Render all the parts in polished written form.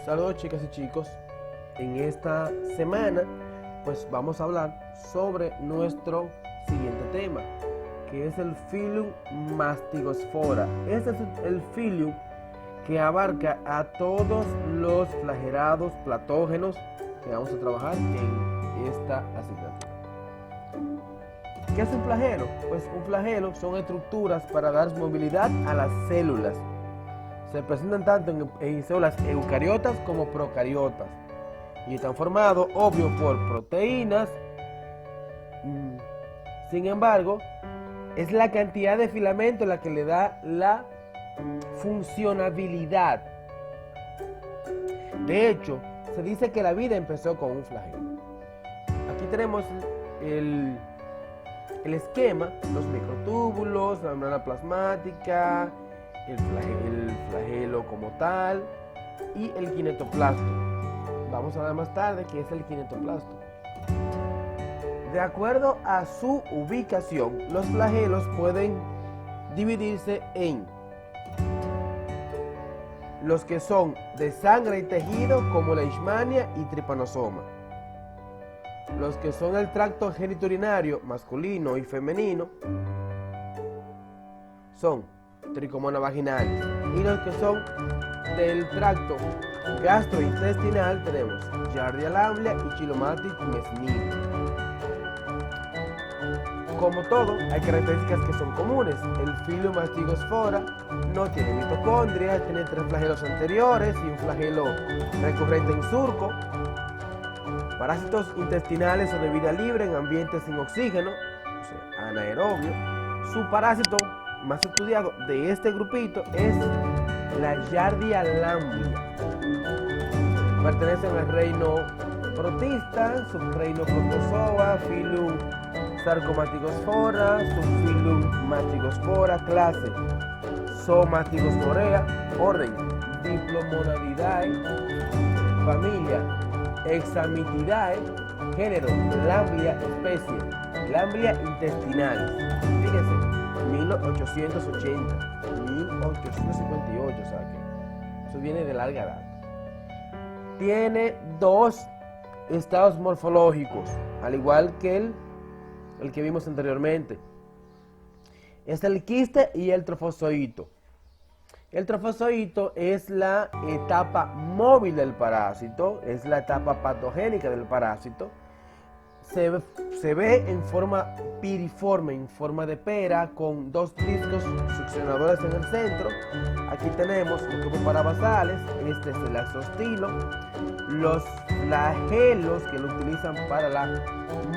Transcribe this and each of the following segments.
Saludos chicas y chicos, en esta semana pues vamos a hablar sobre nuestro siguiente tema, que es el Phylum Mastigospora. Este es el phylum que abarca a todos los flagelados platógenos que vamos a trabajar en esta asignatura. ¿Qué es un flagelo? Pues un flagelo son estructuras para dar movilidad a las células. Se presentan tanto en células eucariotas como procariotas y están formados, obvio, por proteínas. Sin embargo, es la cantidad de filamento la que le da la funcionabilidad. De hecho, se dice que la vida empezó con un flagelo. Aquí tenemos el esquema, los microtúbulos, la membrana plasmática, el flagelo como tal y el kinetoplasto. Vamos a ver más tarde qué es el kinetoplasto. De acuerdo a su ubicación, los flagelos pueden dividirse en los que son de sangre y tejido, como la leishmania y trypanosoma, los que son del tracto genitourinario masculino y femenino son tricomonas vaginales, y los que son del tracto gastrointestinal tenemos Giardia lamblia y Chilomatis mesnil. Como todo, hay características que son comunes. El Phylum Mastigospora no tiene mitocondria, tiene 3 flagelos anteriores y un flagelo recurrente en surco. Parásitos intestinales o de vida libre en ambientes sin oxígeno, o sea, anaerobio. Su parásito más estudiado de este grupito es la Giardia lamblia. Pertenecen al reino protista, subreino Protozoa, Phylum Sarcomastigospora, subphylum Mastigospora, clase Zoomastigosporea, orden Diplomonadidae, familia Hexamitidae, género Lamblia, especie Lamblia intestinalis. Fíjense, 1880, 1858, o sea que eso viene de larga data. Tiene 2 estados morfológicos, al igual que el que vimos anteriormente. Es el quiste y el trofozoito. El trofozoito es la etapa móvil del parásito, es la etapa patogénica del parásito. Se ve en forma piriforme, en forma de pera, con 2 discos succionadores en el centro. Aquí tenemos los tubos parabasales, este es el axostilo, los flagelos que lo utilizan para la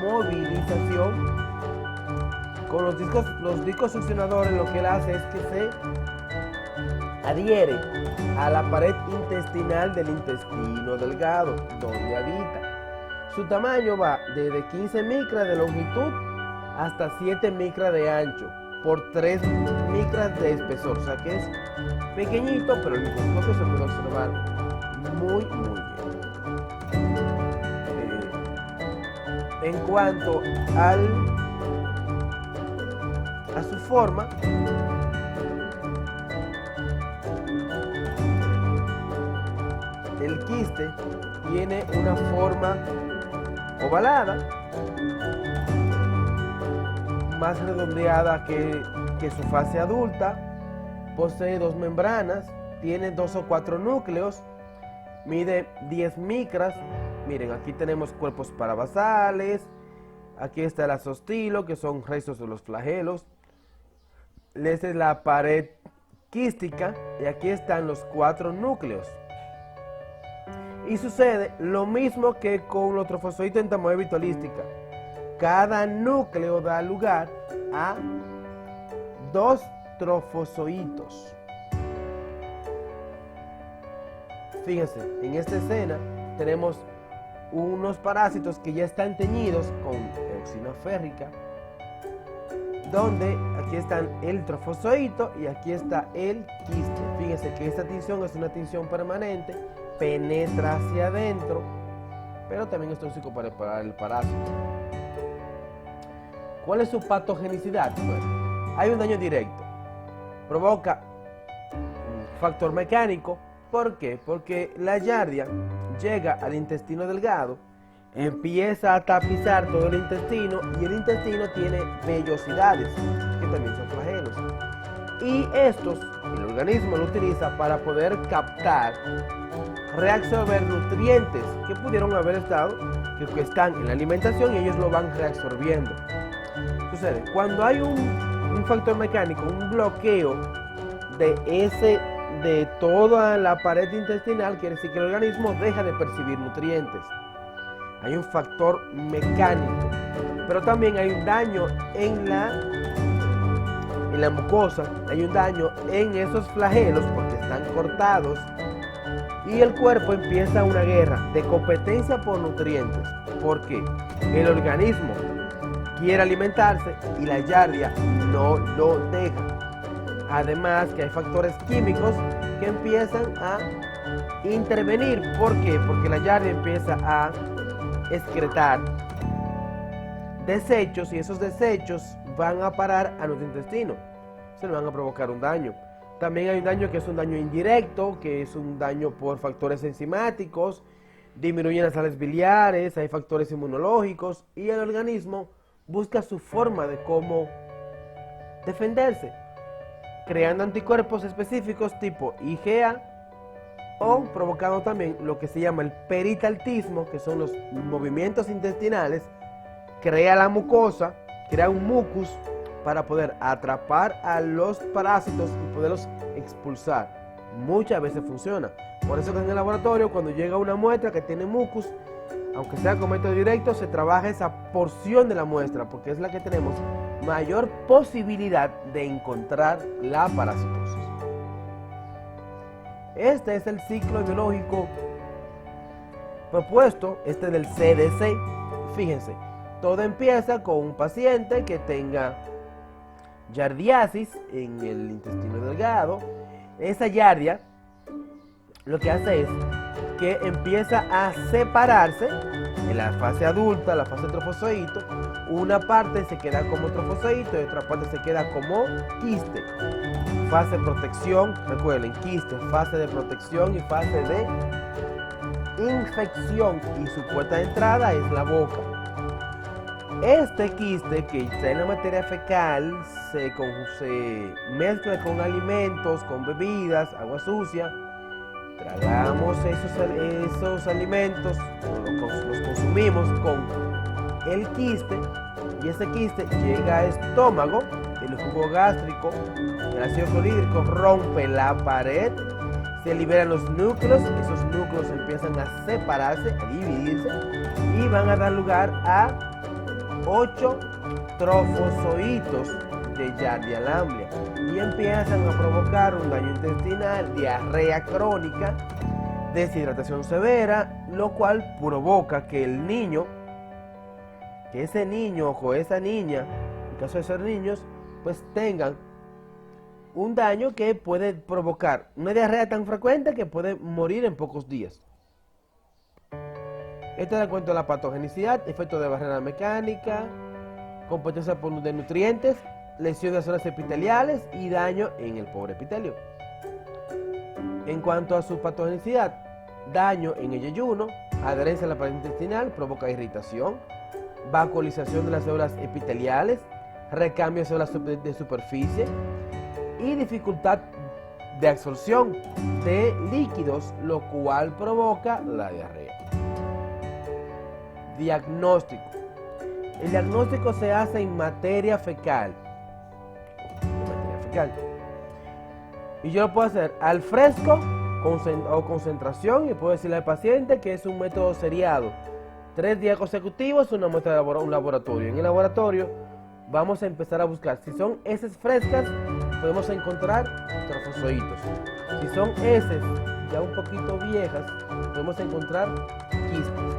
movilización. Con los discos succionadores lo que él hace es que se adhiere a la pared intestinal del intestino delgado, donde habita. Su tamaño va desde 15 micras de longitud hasta 7 micras de ancho por 3 micras de espesor, o sea que es pequeñito, pero el microscopio se puede observar muy bien. En cuanto a su forma, el quiste tiene una forma ovalada, más redondeada que su fase adulta, posee 2 membranas, tiene 2 o 4 núcleos, mide 10 micras. Miren, aquí tenemos cuerpos parabasales, aquí está el axostilo, que son restos de los flagelos. Esta es la pared quística y aquí están los 4 núcleos. Y sucede lo mismo que con los trofozoitos en tamoebis holística. Cada núcleo da lugar a 2 trofozoitos. Fíjense, en esta escena tenemos unos parásitos que ya están teñidos con eoxina férrica, donde aquí están el trofozoito y aquí está el quiste. Fíjense que esta tinción es una tinción permanente, penetra hacia adentro, pero también es tóxico para el parásito. ¿Cuál es su patogenicidad? Bueno, hay un daño directo, provoca un factor mecánico, ¿Por qué? Porque la Giardia llega al intestino delgado, empieza a tapizar todo el intestino y el intestino tiene vellosidades, que también son flagelos. Y estos, el organismo lo utiliza para poder captar, reabsorber nutrientes que pudieron haber estado, que están en la alimentación y ellos lo van reabsorbiendo. Sucede, cuando hay un factor mecánico, un bloqueo de toda la pared intestinal, quiere decir que el organismo deja de percibir nutrientes. Hay un factor mecánico, pero también hay un daño en la mucosa, hay un daño en esos flagelos porque están cortados y el cuerpo empieza una guerra de competencia por nutrientes, porque el organismo quiere alimentarse y la Giardia no lo deja. Además que hay factores químicos que empiezan a intervenir. ¿Por qué? Porque la Giardia empieza a excretar desechos y esos desechos van a parar a nuestro intestino. Se nos van a provocar un daño. También hay un daño que es un daño indirecto, que es un daño por factores enzimáticos, disminuyen las sales biliares, hay factores inmunológicos y el organismo busca su forma de cómo defenderse, creando anticuerpos específicos tipo IgA o provocando también lo que se llama el peritaltismo, que son los movimientos intestinales, crea la mucosa, crea un mucus para poder atrapar a los parásitos y poderlos expulsar. Muchas veces funciona. Por eso que en el laboratorio, cuando llega una muestra que tiene mucus, aunque sea con método directo, se trabaja esa porción de la muestra, porque es la que tenemos mayor posibilidad de encontrar la parasitosis. Este es el ciclo biológico propuesto, este del CDC. Fíjense, todo empieza con un paciente que tenga giardiasis en el intestino delgado. Esa giardia lo que hace es que empieza a separarse en la fase adulta, la fase trofozoito. Una parte se queda como trofozoito y otra parte se queda como quiste. Fase de protección, recuerden, quiste, fase de protección y fase de infección, y su puerta de entrada es la boca. Este quiste que está en la materia fecal se mezcla con alimentos, con bebidas, agua sucia. Tragamos esos alimentos, los consumimos con el quiste, y ese quiste llega al estómago, el jugo gástrico, el ácido clorhídrico rompe la pared, se liberan los núcleos, esos núcleos empiezan a separarse, a dividirse y van a dar lugar a 8 trofozoitos de Giardia lamblia y empiezan a provocar un daño intestinal, diarrea crónica, deshidratación severa, lo cual provoca que el niño, que ese niño o esa niña, en caso de ser niños, pues tengan un daño que puede provocar una diarrea tan frecuente que puede morir en pocos días. Esto da cuenta de la patogenicidad, efecto de barrera mecánica, competencia de nutrientes, lesión de zonas epiteliales y daño en el pobre epitelio. En cuanto a su patogenicidad, daño en el yeyuno, adherencia a la pared intestinal, provoca irritación, vacuolización de las células epiteliales, recambio de células de superficie y dificultad de absorción de líquidos, lo cual provoca la diarrea. Diagnóstico. El diagnóstico se hace en materia fecal. Y yo lo puedo hacer al fresco o concentración, y puedo decirle al paciente que es un método seriado. 3 días consecutivos, una muestra de un laboratorio. En el laboratorio vamos a empezar a buscar. Si son heces frescas, podemos encontrar trofozoitos. Si son heces ya un poquito viejas, podemos encontrar quistes.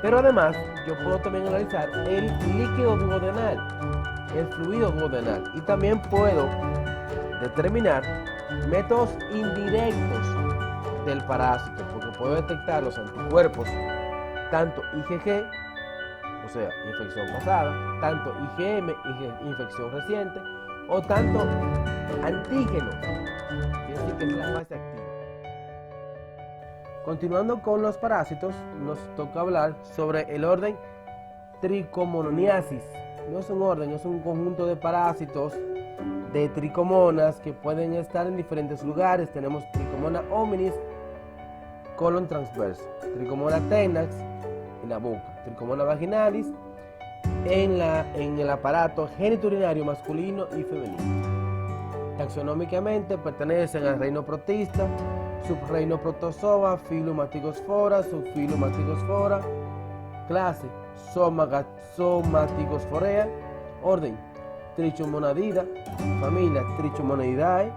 Pero además, yo puedo también analizar el líquido duodenal, el fluido duodenal, y también puedo determinar métodos indirectos del parásito, porque puedo detectar los anticuerpos, tanto IgG, o sea, infección pasada, tanto IgM, infección reciente, o tanto antígeno, quiere decir que es la fase activa. Continuando con los parásitos, nos toca hablar sobre el orden Trichomoniasis. No es un orden, es un conjunto de parásitos de tricomonas que pueden estar en diferentes lugares. Tenemos Trichomona hominis, colon transverso, Trichomona tenax en la boca, Trichomona vaginalis en el aparato genitourinario masculino y femenino. Taxonómicamente pertenecen al reino protista, subreino protozoa, filo Mastigospora, subfilo Mastigospora, clase Somatigosphorea, orden Trichomonadida, familia Trichomonidae,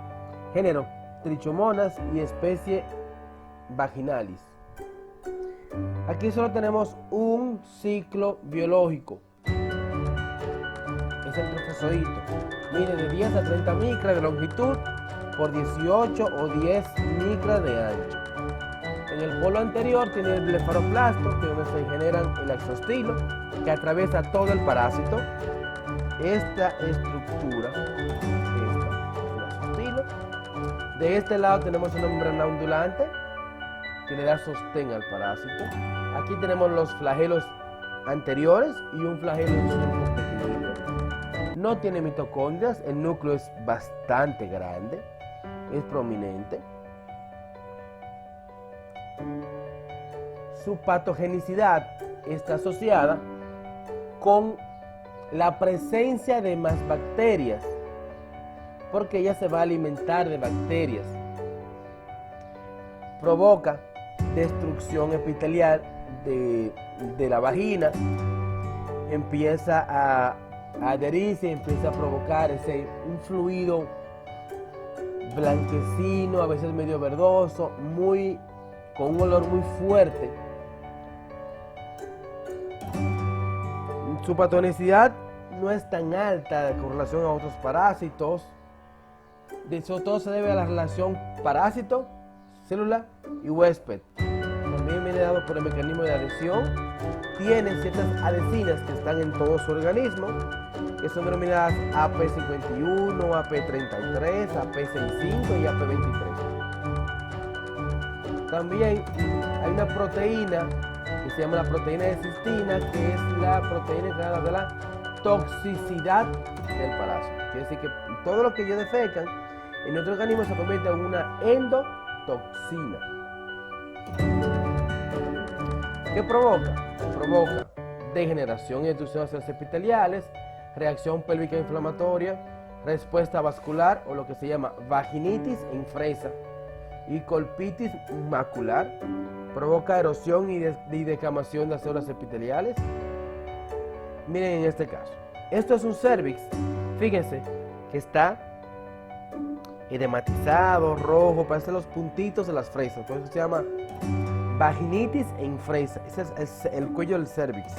género Trichomonas y especie Vaginalis. Aquí solo tenemos un ciclo biológico. Es el trofozoito. Mide de 10 a 30 micras de longitud por 18 o 10 micras de ancho. En el polo anterior tiene el blefaroplasto, que es donde se generan el exostilo, que atraviesa todo el parásito. Esta estructura, esta es el exostilo. De este lado tenemos una membrana ondulante que le da sostén al parásito. Aquí tenemos los flagelos anteriores y un flagelo en surco pequeñito. No tiene mitocondrias, el núcleo es bastante grande, es prominente. Su patogenicidad está asociada con la presencia de más bacterias, porque ella se va a alimentar de bacterias. Provoca destrucción epitelial de la vagina, empieza a adherirse, empieza a provocar un fluido blanquecino, a veces medio verdoso, con un olor muy fuerte. Su patogenicidad no es tan alta con relación a otros parásitos. De eso todo se debe a la relación parásito, célula y huésped. También viene dado por el mecanismo de adhesión. Tiene ciertas adhesinas que están en todo su organismo, que son denominadas AP51, AP33, AP65 y AP23. También hay una proteína que se llama la proteína de cistina, que es la proteína encargada de la toxicidad del parásito. Quiere decir que todo lo que ellos defecan en nuestro organismo se convierte en una endotoxina. ¿Qué provoca? Provoca degeneración y destrucción de células epiteliales, reacción pélvica inflamatoria, respuesta vascular o lo que se llama vaginitis infresa y colpitis macular, provoca erosión y descamación de las células epiteliales. Miren en este caso, esto es un cervix, fíjense que está edematizado, rojo, parece los puntitos de las fresas, por eso se llama vaginitis infresa. Ese es el cuello del cervix.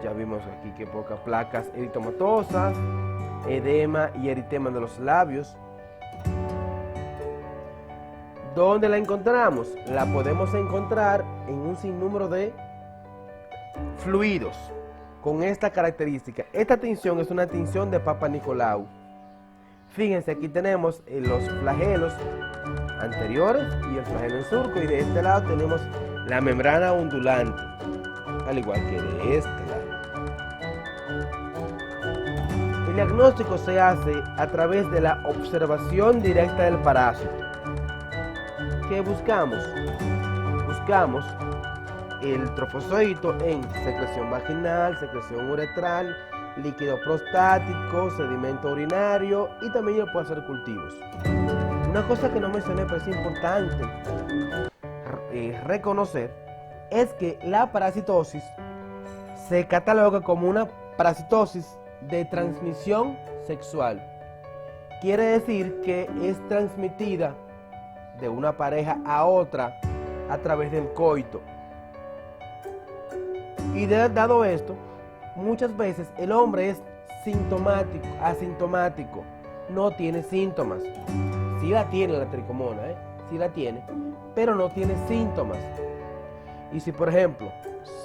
Ya vimos aquí que pocas placas eritomatosas, edema y eritema de los labios. ¿Dónde la encontramos? La podemos encontrar en un sinnúmero de fluidos con esta característica. Esta tinción es una tinción de Papa Nicolau. Fíjense, aquí tenemos los flagelos anteriores y el flagelo en surco, y de este lado tenemos la membrana ondulante, al igual que de este lado. El diagnóstico se hace a través de la observación directa del parásito. ¿Qué buscamos? Buscamos el trofozoito en secreción vaginal, secreción uretral, líquido prostático, sedimento urinario, y también yo puedo hacer cultivos. Una cosa que no mencioné, pero es importante reconocer, es que la parasitosis se cataloga como una parasitosis de transmisión sexual. Quiere decir que es transmitida de una pareja a otra a través del coito. Y dado esto, muchas veces el hombre es asintomático, no tiene síntomas. Sí la tiene la tricomona, sí la tiene, pero no tiene síntomas. Y si, por ejemplo,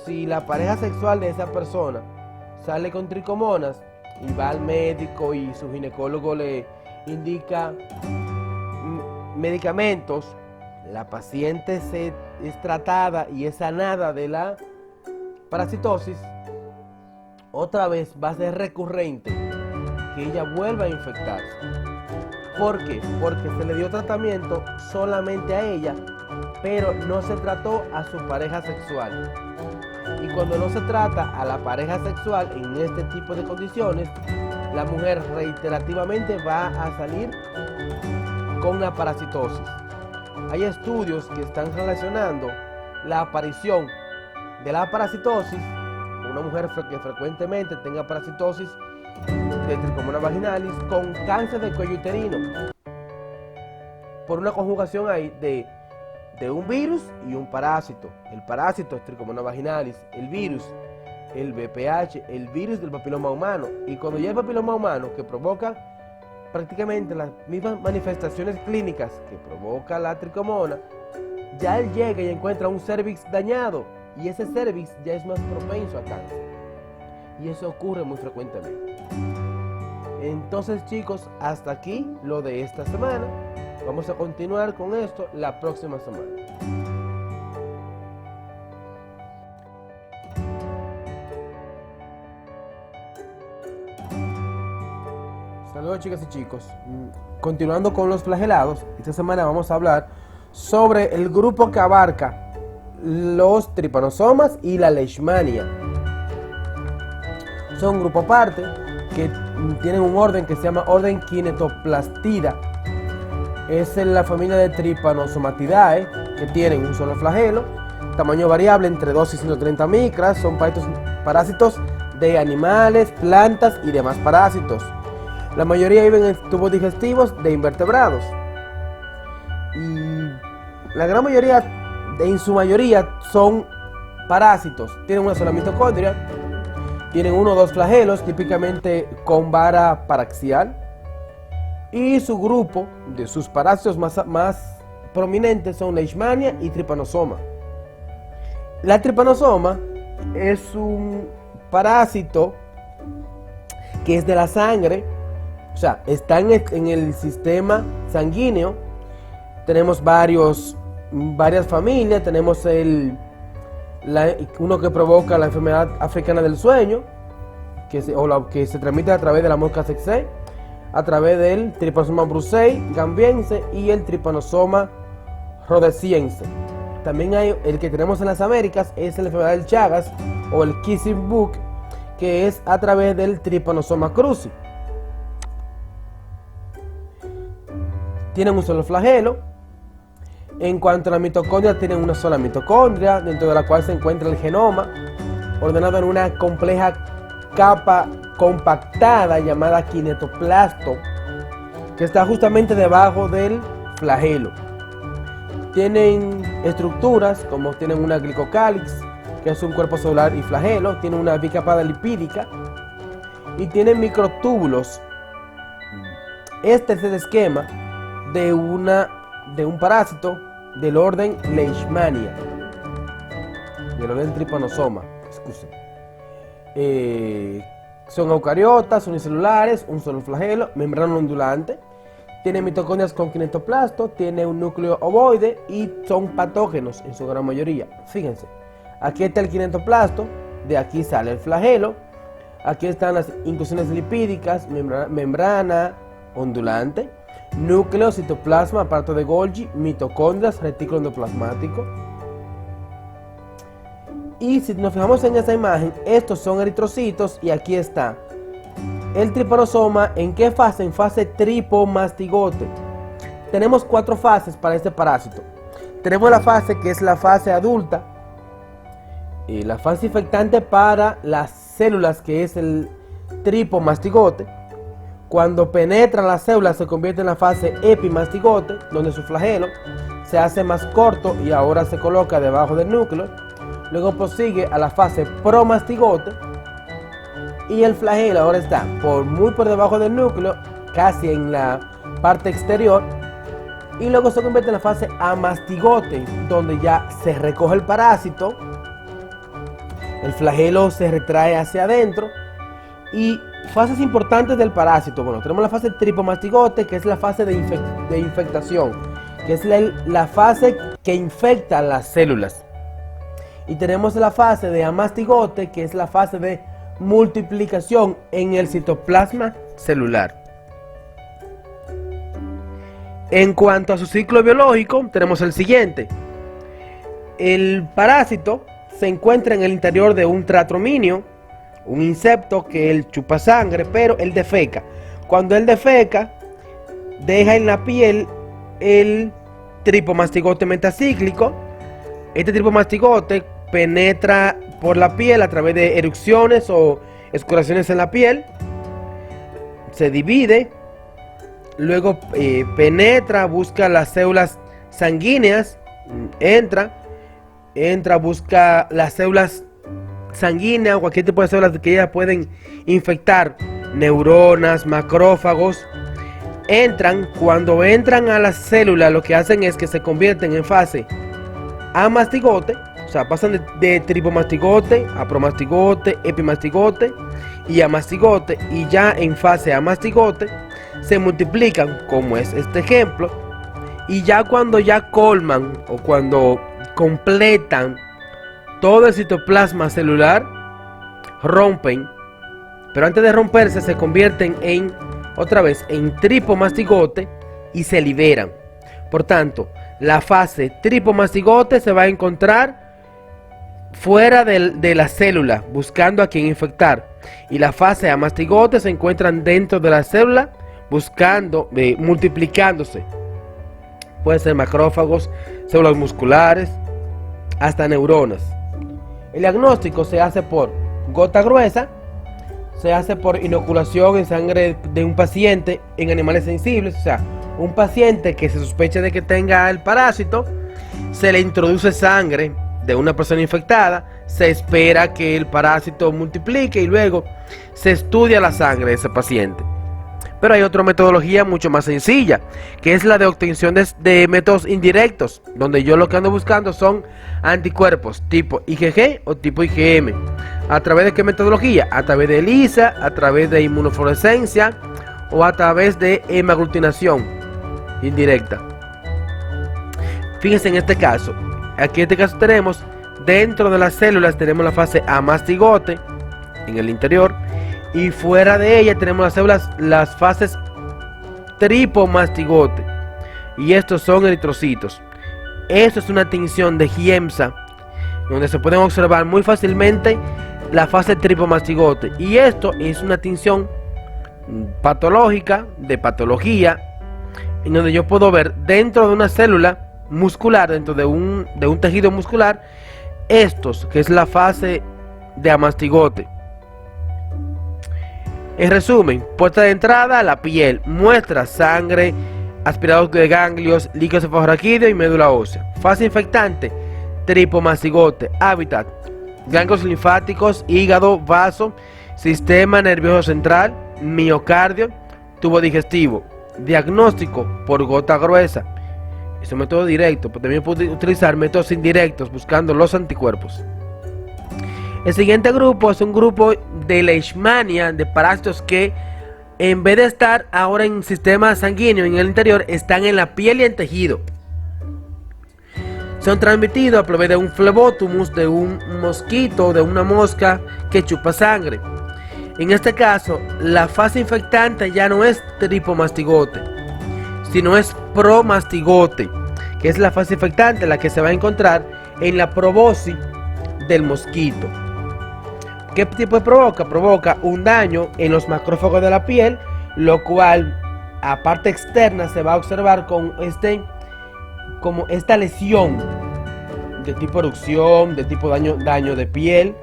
si la pareja sexual de esa persona sale con tricomonas y va al médico y su ginecólogo le indica medicamentos, la paciente es tratada y es sanada de la parasitosis, otra vez va a ser recurrente que ella vuelva a infectarse. ¿Por qué? Porque se le dio tratamiento solamente a ella, pero no se trató a su pareja sexual. Y cuando no se trata a la pareja sexual en este tipo de condiciones, la mujer reiterativamente va a salir con la parasitosis. Hay estudios que están relacionando la aparición de la parasitosis, una mujer que frecuentemente tenga parasitosis de Trichomonas vaginalis, con cáncer de cuello uterino, por una conjugación ahí de un virus y un parásito. El parásito es Trichomonas vaginalis, el virus, el VPH, el virus del papiloma humano. Y cuando ya el papiloma humano, que provoca prácticamente las mismas manifestaciones clínicas que provoca la tricomona, ya él llega y encuentra un cervix dañado, y ese cervix ya es más propenso a cáncer. Y eso ocurre muy frecuentemente. Entonces, chicos, hasta aquí lo de esta semana. Vamos a continuar con esto la próxima semana. Saludos, chicas y chicos. Continuando con los flagelados, esta semana vamos a hablar sobre el grupo que abarca los tripanosomas y la leishmania. Son un grupo aparte que tienen un orden que se llama orden Kinetoplastida. Es en la familia de Trypanosomatidae, que tienen un solo flagelo, tamaño variable entre 2 y 130 micras. Son parásitos de animales, plantas y demás parásitos. La mayoría viven en tubos digestivos de invertebrados. Y la gran mayoría, en su mayoría, son parásitos. Tienen una sola mitocondria, tienen 1 o 2 flagelos, típicamente con vara paraxial. Y su grupo de sus parásitos más prominentes son Leishmania y Trypanosoma. La Trypanosoma es un parásito que es de la sangre, o sea, está en el sistema sanguíneo. Tenemos varias familias. Tenemos uno que provoca la enfermedad africana del sueño, que se transmite a través de la mosca tsetse, a través del Trypanosoma brucei gambiense y el Trypanosoma rhodesiense. También hay el que tenemos en las Américas, es la enfermedad del Chagas o el kissing bug, que es a través del Trypanosoma cruzi. Tienen un solo flagelo. En cuanto a la mitocondria, tienen una sola mitocondria, dentro de la cual se encuentra el genoma, ordenado en una compleja capa compactada llamada kinetoplasto, que está justamente debajo del flagelo. Tienen estructuras como tienen una glicocálix, que es un cuerpo celular y flagelo, tienen una bicapada lipídica y tienen microtúbulos. Este es el esquema de un parásito del orden Leishmania, del orden Trypanosoma. Son eucariotas, unicelulares, un solo flagelo, membrana ondulante, tiene mitocondrias con kinetoplasto, tiene un núcleo ovoide y son patógenos en su gran mayoría. Fíjense, aquí está el kinetoplasto, de aquí sale el flagelo, aquí están las inclusiones lipídicas, membrana ondulante, núcleo, citoplasma, aparato de Golgi, mitocondrias, retículo endoplasmático. Y si nos fijamos en esta imagen, estos son eritrocitos y aquí está el tripanosoma. ¿En qué fase? En fase tripomastigote. Tenemos 4 fases para este parásito. Tenemos la fase que es la fase adulta, y la fase infectante para las células, que es el tripomastigote. Cuando penetra las células se convierte en la fase epimastigote, donde su flagelo se hace más corto y ahora se coloca debajo del núcleo. Luego prosigue a la fase promastigote y el flagelo ahora está muy por debajo del núcleo, casi en la parte exterior. Y luego se convierte en la fase amastigote, donde ya se recoge el parásito, el flagelo se retrae hacia adentro. Y fases importantes del parásito, bueno, tenemos la fase tripomastigote, que es la fase de infectación, que es la fase que infecta las células. Y tenemos la fase de amastigote, que es la fase de multiplicación en el citoplasma celular. En cuanto a su ciclo biológico, tenemos el siguiente. El parásito se encuentra en el interior de un tratrominio, un insecto que él chupa sangre, pero él defeca. Cuando él defeca, deja en la piel el tripomastigote metacíclico. Este tripomastigote penetra por la piel a través de erupciones o escoriaciones en la piel, se divide, luego penetra, busca las células sanguíneas, entra, busca las células sanguíneas o cualquier tipo de células que ellas pueden infectar, neuronas, macrófagos. Cuando entran a las células, lo que hacen es que se convierten en fase amastigote, o sea, pasan de tripomastigote a promastigote, epimastigote y amastigote, y ya en fase amastigote se multiplican, como es este ejemplo, y ya cuando ya colman o cuando completan todo el citoplasma celular, rompen, pero antes de romperse se convierten otra vez en tripomastigote y se liberan. Por tanto, la fase tripomastigote se va a encontrar fuera de la célula, buscando a quien infectar, y la fase amastigote se encuentran dentro de la célula, buscando, multiplicándose. Pueden ser macrófagos, células musculares, hasta neuronas. El diagnóstico se hace por gota gruesa, se hace por inoculación en sangre de un paciente en animales sensibles, o sea, un paciente que se sospecha de que tenga el parásito, se le introduce sangre de una persona infectada, se espera que el parásito multiplique y luego se estudia la sangre de ese paciente. Pero hay otra metodología mucho más sencilla, que es la de obtención de métodos indirectos, donde yo lo que ando buscando son anticuerpos tipo IgG o tipo IgM. ¿A través de qué metodología? A través de ELISA, a través de inmunofluorescencia o a través de hemaglutinación indirecta. Fíjense en este caso. Aquí en este caso tenemos, dentro de las células tenemos la fase amastigote en el interior, y fuera de ella tenemos las células, las fases tripomastigote, y estos son eritrocitos. Esto es una tinción de Giemsa, donde se pueden observar muy fácilmente la fase tripomastigote, y esto es una tinción patológica, de patología, en donde yo puedo ver dentro de una célula muscular, dentro de un tejido muscular, estos, que es la fase de amastigote. En resumen, puerta de entrada, la piel, muestra sangre, aspirados de ganglios, líquido cefalorraquídeo y médula ósea. Fase infectante, tripomastigote. Hábitat, ganglios linfáticos, hígado, vaso, sistema nervioso central, miocardio, tubo digestivo. Diagnóstico por gota gruesa. Es un método directo, pero también puedo utilizar métodos indirectos buscando los anticuerpos. El siguiente grupo es un grupo de leishmania, de parásitos que en vez de estar ahora en sistema sanguíneo en el interior, están en la piel y en tejido. Son transmitidos a través de un flebotomus, de un mosquito, de una mosca que chupa sangre. En este caso, la fase infectante ya no es tripomastigote, sino es promastigote, que es la fase infectante, la que se va a encontrar en la probosis del mosquito. ¿Qué tipo provoca? Provoca un daño en los macrófagos de la piel, lo cual a parte externa se va a observar con como esta lesión de tipo erupción, de tipo daño de piel.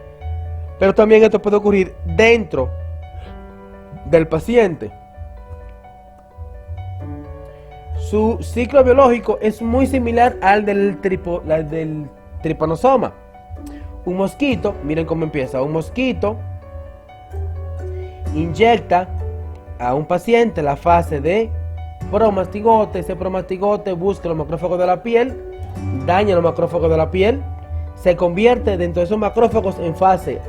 Pero también esto puede ocurrir dentro del paciente. Su ciclo biológico es muy similar al del tripanosoma. Un mosquito, miren cómo empieza. Un mosquito inyecta a un paciente la fase de promastigote. Ese promastigote busca los macrófagos de la piel, daña los macrófagos de la piel, se convierte dentro de esos macrófagos en fase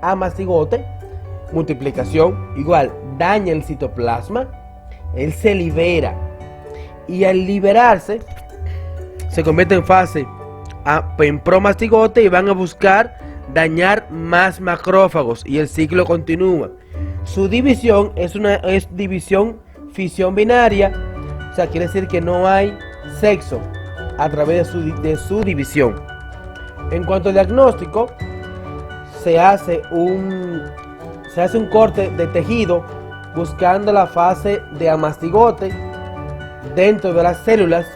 amastigote, multiplicación, igual daña el citoplasma, él se libera, y al liberarse se convierte en fase en promastigote y van a buscar dañar más macrófagos y el ciclo continúa. Su división es división fisión binaria, o sea, quiere decir que no hay sexo a través de su división. En cuanto al diagnóstico, se hace un corte de tejido buscando la fase de amastigote dentro de las células,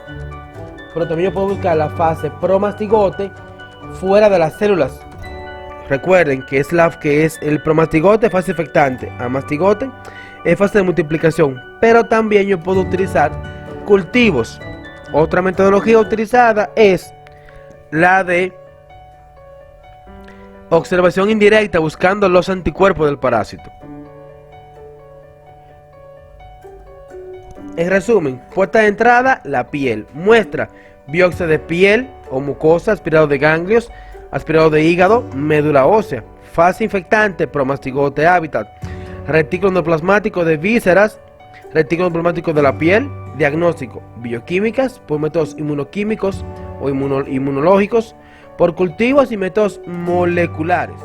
pero también yo puedo buscar la fase promastigote fuera de las células. Recuerden que es el promastigote, fase infectante, amastigote es fase de multiplicación, pero también yo puedo utilizar cultivos. Otra metodología utilizada es la de observación indirecta buscando los anticuerpos del parásito. En resumen, puerta de entrada, la piel. Muestra, biopsia de piel o mucosa, aspirado de ganglios, aspirado de hígado, médula ósea. Fase infectante, promastigote hábitat. Retículo endoplasmático de vísceras, retículo endoplasmático de la piel. Diagnóstico, bioquímicas por métodos inmunoquímicos o inmunológicos, por cultivos y métodos moleculares.